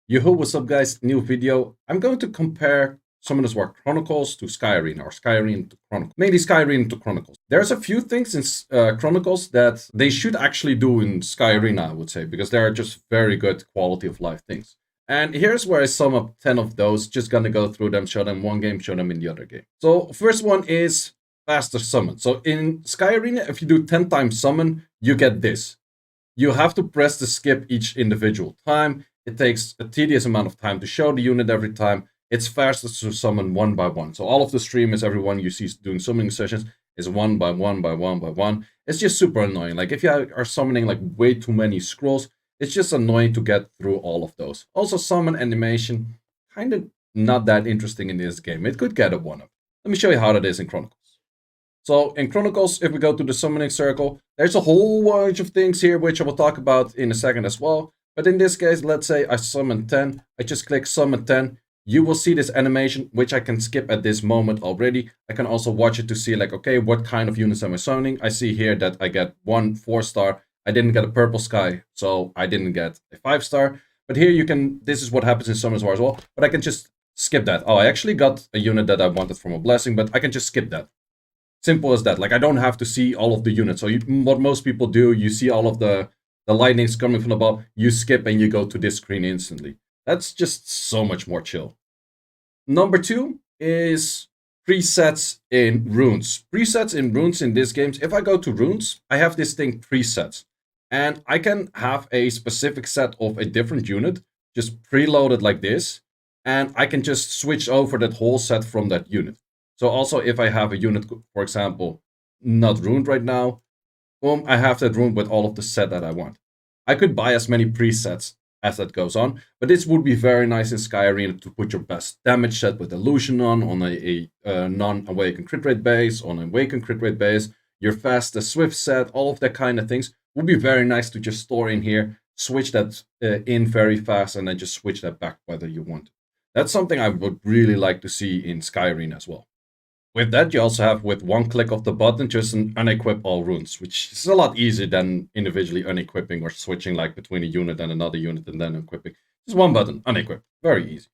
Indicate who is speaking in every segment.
Speaker 1: Yo, what's up guys? New video. I'm going to compare Summoners War Chronicles to Skyrim, or Skyrim to Chronicles. Mainly Skyrim to Chronicles. There's a few things in Chronicles that they should actually do in Skyrim, I would say, because they are just very good quality of life things. And here's where I sum up 10 of those. Just gonna go through them, show them one game, show them in the other game. So first one is faster summon. So in Skyrim, if you do 10 times summon, you get this. You have to press the skip each individual time. It takes a tedious amount of time to show the unit every time. It's faster to summon one by one. So all of the streamers, everyone you see doing summoning sessions, is one by one by one by one. It's just super annoying. Like if you are summoning like way too many scrolls, it's just annoying to get through all of those. Also, summon animation, kind of not that interesting in this game. It could get a 1-up. Let me show you how that is in Chronicles. So in Chronicles, if we go to the summoning circle, there's a whole bunch of things here, which I will talk about in a second as well. But in this case, let's say I summon 10. I just click summon 10. You will see this animation, which I can skip at this moment already. I can also watch it to see like, okay, what kind of units am I summoning? I see here that I get 1 4-star. I didn't get a purple sky, so I didn't get a 5-star. But here you can, this is what happens in Summoners War as well. But I can just skip that. Oh, I actually got a unit that I wanted from a blessing, but I can just skip that. Simple as that. Like I don't have to see all of the units. So what most people do, you see all of the lightnings coming from above, you skip and you go to this screen instantly. That's just so much more chill. Number 2 is presets in runes. Presets in runes in this game. If I go to runes, I have this thing presets. And I can have a specific set of a different unit, just preloaded like this. And I can just switch over that whole set from that unit. So also if I have a unit, for example, not ruined right now, boom, I have that rune with all of the set that I want. I could buy as many presets as that goes on, but this would be very nice in Skyrim to put your best damage set with illusion on a non-awaken crit rate base, on an awaken crit rate base, your fastest swift set, all of that kind of things would be very nice to just store in here, switch that in very fast, and then just switch that back whether you want. That's something I would really like to see in Skyrim as well. With that, you also have, with one click of the button, just an unequip all runes, which is a lot easier than individually unequipping or switching like between a unit and another unit and then equipping. Just one button, unequip, very easy.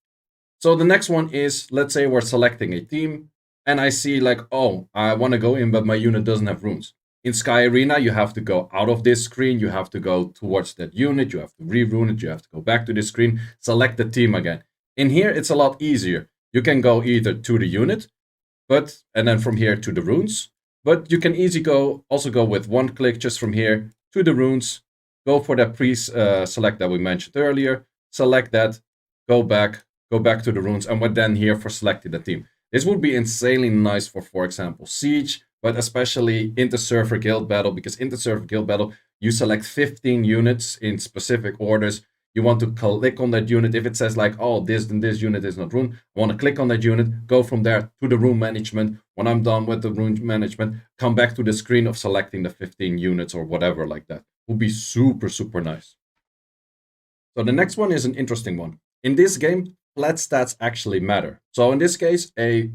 Speaker 1: So the next one is, let's say we're selecting a team, and I see like, oh, I want to go in, but my unit doesn't have runes. In Sky Arena, you have to go out of this screen, you have to go towards that unit, you have to re-rune it, you have to go back to this screen, select the team again. In here, it's a lot easier. You can go either to the unit, and then from here to the runes. But you can easily also go with one click just from here to the runes, go for that pre-select that we mentioned earlier, select that, go back to the runes, and we're then here for selecting the team. This would be insanely nice for example, Siege, but especially inter-server guild battle, because inter-server guild battle, you select 15 units in specific orders. You want to click on that unit. If it says like, oh, this unit is not rune, I want to click on that unit, go from there to the rune management. When I'm done with the rune management, come back to the screen of selecting the 15 units or whatever like that. Would be super, super nice. So the next one is an interesting one. In this game, flat stats actually matter. So in this case, a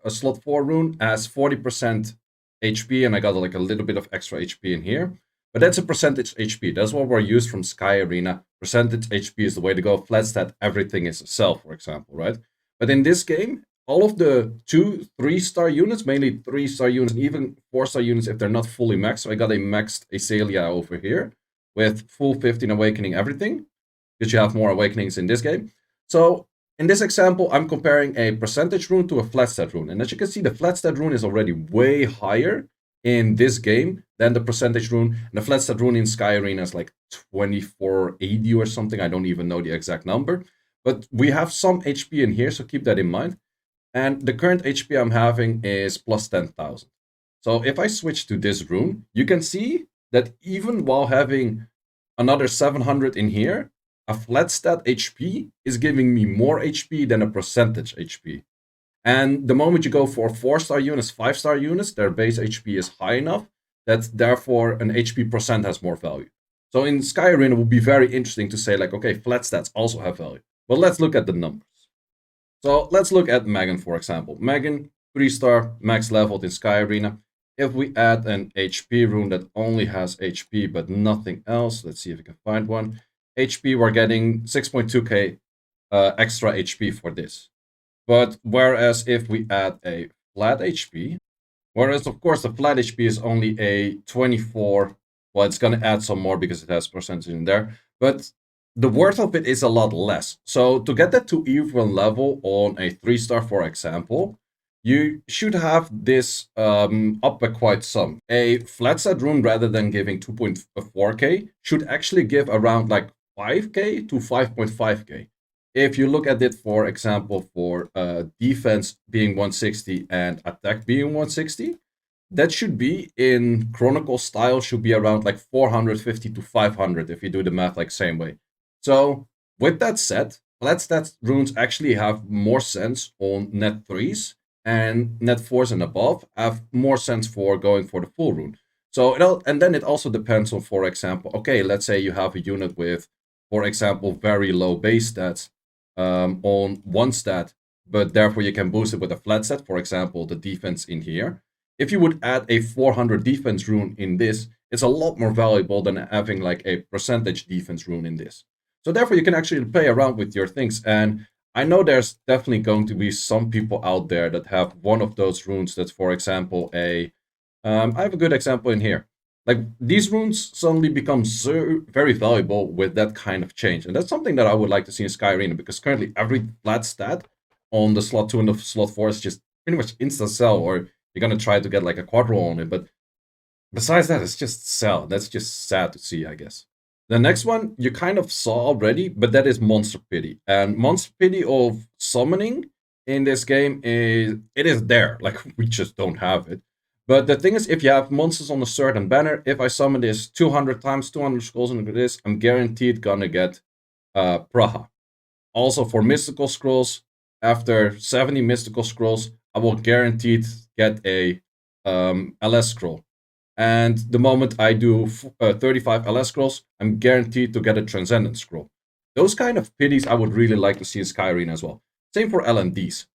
Speaker 1: slot 4 rune has 40% HP, and I got like a little bit of extra HP in here. But that's a percentage HP. That's what we're used from Sky Arena. Percentage HP is the way to go. Flat stat, everything is a cell, for example, right? But in this game, all of the 2, 3-star units, mainly 3-star units, and even 4-star units if they're not fully maxed. So I got a maxed Azalia over here with full 15 awakening everything, because you have more awakenings in this game. So in this example, I'm comparing a percentage rune to a flat stat rune. And as you can see, the flat stat rune is already way higher in this game than the percentage rune. And the flat stat rune in Sky Arena is like 2480 or something. I don't even know the exact number. But we have some HP in here, so keep that in mind. And the current HP I'm having is plus 10,000. So if I switch to this rune, you can see that even while having another 700 in here, a flat stat HP is giving me more HP than a percentage HP. And the moment you go for 4-star units, 5-star units, their base HP is high enough that therefore an HP percent has more value. So in Sky Arena, it would be very interesting to say like, okay, flat stats also have value. But let's look at the numbers. So let's look at Megan, for example. Megan, 3-star, max leveled in Sky Arena. If we add an HP rune that only has HP but nothing else, let's see if we can find one. HP, we're getting 6.2k extra HP for this. But whereas if we add a flat HP, whereas of course the flat HP is only a 24, well, it's gonna add some more because it has percentage in there, but the worth of it is a lot less. So to get that to even level on a 3-star, for example, you should have this up by quite some. A flat set rune, rather than giving 2.4k, should actually give around like 5k to 5.5k. If you look at it, for example, for defense being 160 and attack being 160, that should be in Chronicle style, should be around like 450 to 500 if you do the math like same way. So with that said, flat stat runes actually have more sense on net 3s, and net 4s and above have more sense for going for the full rune. So and then it also depends on, for example, okay, let's say you have a unit with, for example, very low base stats on one stat, but therefore you can boost it with a flat stat, for example, the defense in here. If you would add a 400 defense rune in this, it's a lot more valuable than having like a percentage defense rune in this. So therefore you can actually play around with your things. And I know there's definitely going to be some people out there that have one of those runes that's, for example, I have a good example in here. Like, these runes suddenly become so very valuable with that kind of change. And that's something that I would like to see in Sky Arena, because currently every flat stat on the slot 2 and the slot 4 is just pretty much instant sell, or you're gonna try to get like a quad roll on it. But besides that, it's just sell. That's just sad to see, I guess. The next one you kind of saw already, but that is Monster Pity. And Monster Pity of summoning in this game is there. Like, we just don't have it. But the thing is, if you have monsters on a certain banner, if I summon this 200 times, 200 scrolls into this, I'm guaranteed gonna get Praha. Also for mystical scrolls, after 70 mystical scrolls, I will guaranteed get a LS scroll. And the moment I do 35 LS scrolls, I'm guaranteed to get a Transcendent scroll. Those kind of pities I would really like to see in Sky Arena as well. Same for LNDs.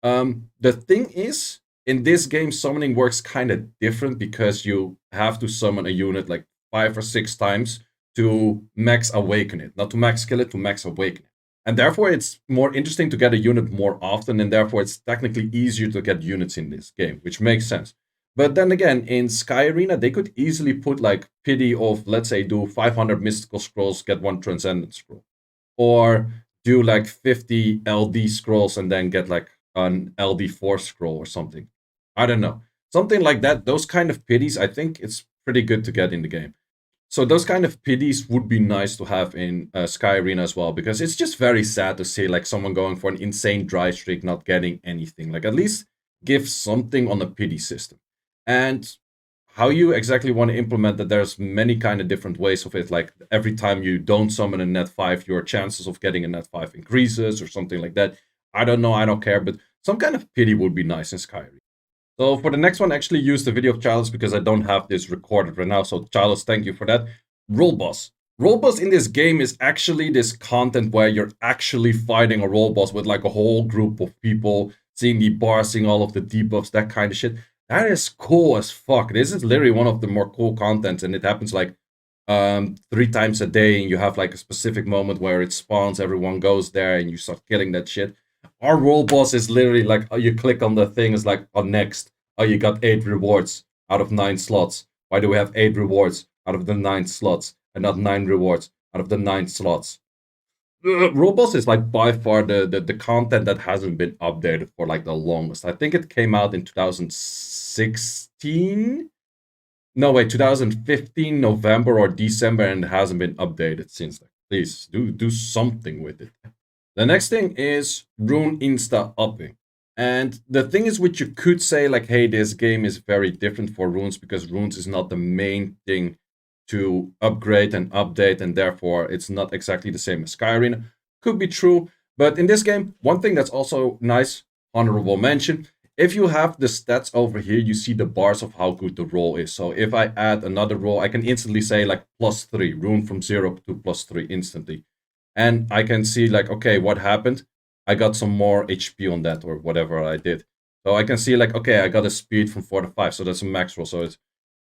Speaker 1: The thing is, in this game, summoning works kind of different, because you have to summon a unit like 5 or 6 times to max awaken it. Not to max kill it, to max awaken it. And therefore, it's more interesting to get a unit more often, and therefore it's technically easier to get units in this game, which makes sense. But then again, in Sky Arena, they could easily put like pity of, let's say, do 500 mystical scrolls, get 1 transcendent scroll. Or do like 50 LD scrolls and then get like an LD4 scroll or something. I don't know. Something like that. Those kind of pities, I think it's pretty good to get in the game. So those kind of pities would be nice to have in Sky Arena as well, because it's just very sad to see like someone going for an insane dry streak not getting anything. Like, at least give something on the pity system. And how you exactly want to implement that, there's many kind of different ways of it. Like, every time you don't summon a net 5, your chances of getting a net 5 increases or something like that. I don't know, I don't care, but some kind of pity would be nice in Sky Arena. So for the next one, I actually use the video of Chalice because I don't have this recorded right now. So Chalice, thank you for that. WORLDBOSS. WORLDBOSS in this game is actually this content where you're actually fighting a WORLDBOSS with like a whole group of people, seeing the bars, seeing all of the debuffs, that kind of shit. That is cool as fuck. This is literally one of the more cool contents, and it happens like 3 times a day, and you have like a specific moment where it spawns, everyone goes there, and you start killing that shit. Our WORLDBOSS is literally like, oh, you click on the thing, it's like, oh, next. Oh, you got 8 rewards out of 9 slots. Why do we have 8 rewards out of the 9 slots and not 9 rewards out of the 9 slots? WORLDBOSS is like by far the content that hasn't been updated for like the longest. I think it came out in 2016. No, wait, 2015 November or December, and it hasn't been updated since then. Please do something with it. The next thing is Rune Insta upping. And the thing is, which you could say like, hey, this game is very different for runes because runes is not the main thing to upgrade and update, and therefore it's not exactly the same as Sky Arena. Could be true, but in this game, one thing that's also nice, honorable mention, if you have the stats over here, you see the bars of how good the roll is. So if I add another roll, I can instantly say like +3, rune from 0 to +3 instantly. And I can see like, okay, what happened? I got some more HP on that or whatever I did. So I can see like, okay, I got a speed from 4 to 5, so that's a max roll. So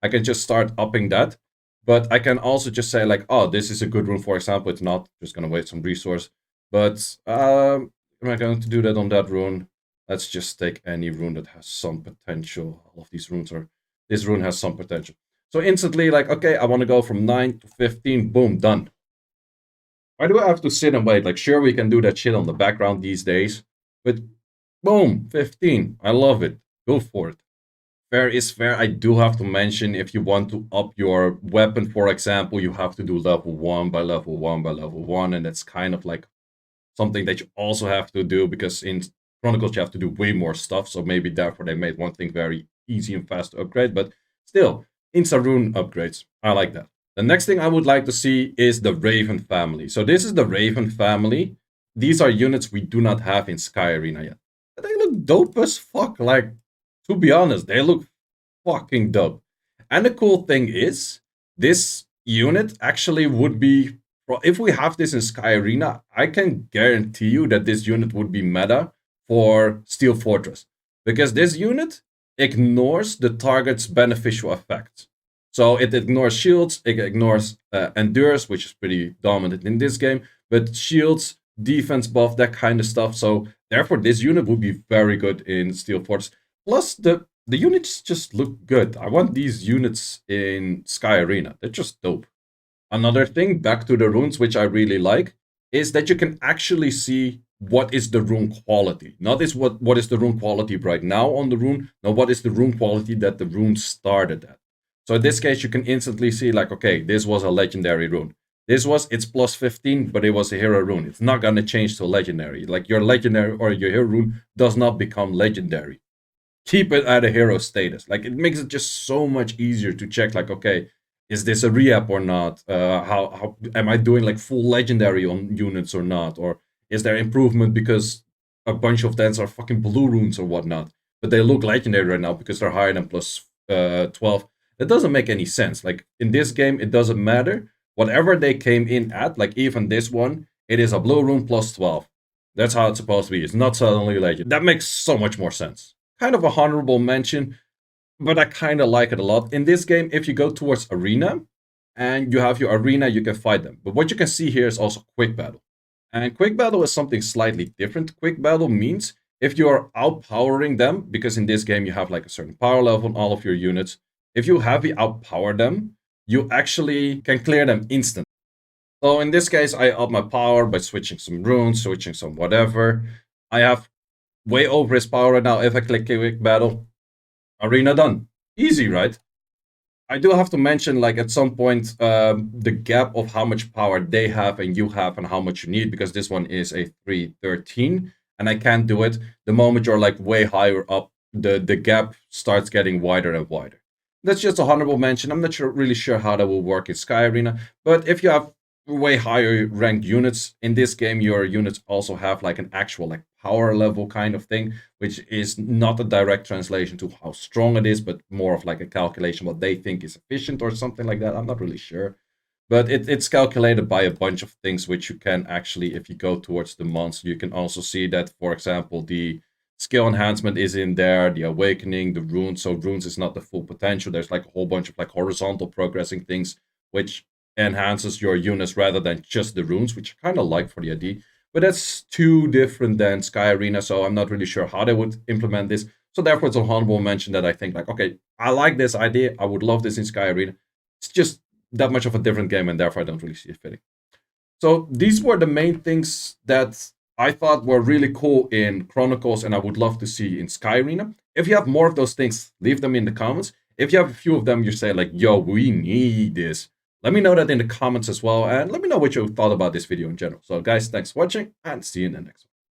Speaker 1: I can just start upping that. But I can also just say like, oh, this is a good rune, for example. It's not just going to waste some resource. But am I going to do that on that rune? Let's just take any rune that has some potential. All of these runes are... This rune has some potential. So instantly, like, okay, I want to go from 9 to 15. Boom, done. Why do I have to sit and wait? Like, sure, we can do that shit on the background these days. But boom, 15. I love it. Go for it. Fair is fair. I do have to mention, if you want to up your weapon, for example, you have to do level 1 by level 1 by level 1. And that's kind of like something that you also have to do, because in Chronicles you have to do way more stuff. So maybe therefore they made one thing very easy and fast to upgrade. But still, insta rune upgrades. I like that. The next thing I would like to see is the Raven family. So this is the Raven family. These are units we do not have in Sky Arena yet. But they look dope as fuck. Like, to be honest, they look fucking dope. And the cool thing is, this unit actually would be... If we have this in Sky Arena, I can guarantee you that this unit would be meta for Steel Fortress. Because this unit ignores the target's beneficial effects. So it ignores shields, it ignores endurance, which is pretty dominant in this game, but shields, defense buff, that kind of stuff. So therefore, this unit would be very good in Steel Fortress. Plus, the units just look good. I want these units in Sky Arena. They're just dope. Another thing, back to the runes, which I really like, is that you can actually see what is the rune quality. Not is what is the rune quality right now on the rune. No, what is the rune quality that the rune started at. So in this case, you can instantly see, like, okay, this was a legendary rune. It's plus 15, but it was a hero rune. It's not gonna change to legendary. Like, your legendary or your hero rune does not become legendary. Keep it at a hero status. Like, it makes it just so much easier to check, like, okay, is this a re-up or not? How am I doing like full legendary on units or not? Or is there improvement because a bunch of them are fucking blue runes or whatnot, but they look legendary right now because they're higher than plus 12? That doesn't make any sense. Like, in this game, it doesn't matter. Whatever they came in at, like even this one, it is a blue rune plus 12. That's how it's supposed to be. It's not suddenly legend. That makes so much more sense. Kind of a honorable mention, but I kind of like it a lot. In this game, if you go towards arena and you have your arena, you can fight them. But what you can see here is also quick battle. And quick battle is something slightly different. Quick battle means if you are outpowering them, because in this game you have like a certain power level on all of your units, if you heavy outpower them, you actually can clear them instantly. So in this case, I up my power by switching some runes, switching some whatever. I have way over his power right now. If I click quick battle, arena done. Easy, right? I do have to mention, like, at some point, the gap of how much power they have and you have and how much you need, because this one is a 313, and I can't do it. The moment you're, like, way higher up, the gap starts getting wider and wider. That's just a honorable mention. I'm not really sure how that will work in Sky Arena, but if you have way higher ranked units in this game, your units also have like an actual like power level kind of thing, which is not a direct translation to how strong it is, but more of like a calculation what they think is efficient or something like that. I'm not really sure, but it's calculated by a bunch of things, which you can actually, if you go towards the monster, you can also see that, for example, the skill enhancement is in there, the awakening, the runes. So runes is not the full potential. There's like a whole bunch of like horizontal progressing things, which enhances your units rather than just the runes, which I kind of like for the idea. But that's too different than Sky Arena, so I'm not really sure how they would implement this. So therefore, it's a honorable mention that I think, like, okay, I like this idea. I would love this in Sky Arena. It's just that much of a different game, and therefore I don't really see it fitting. So these were the main things that I thought were really cool in Chronicles, and I would love to see in Sky Arena. If you have more of those things, leave them in the comments. If you have a few of them, you say like, yo, we need this. Let me know that in the comments as well, and let me know what you thought about this video in general. So guys, thanks for watching, and see you in the next one.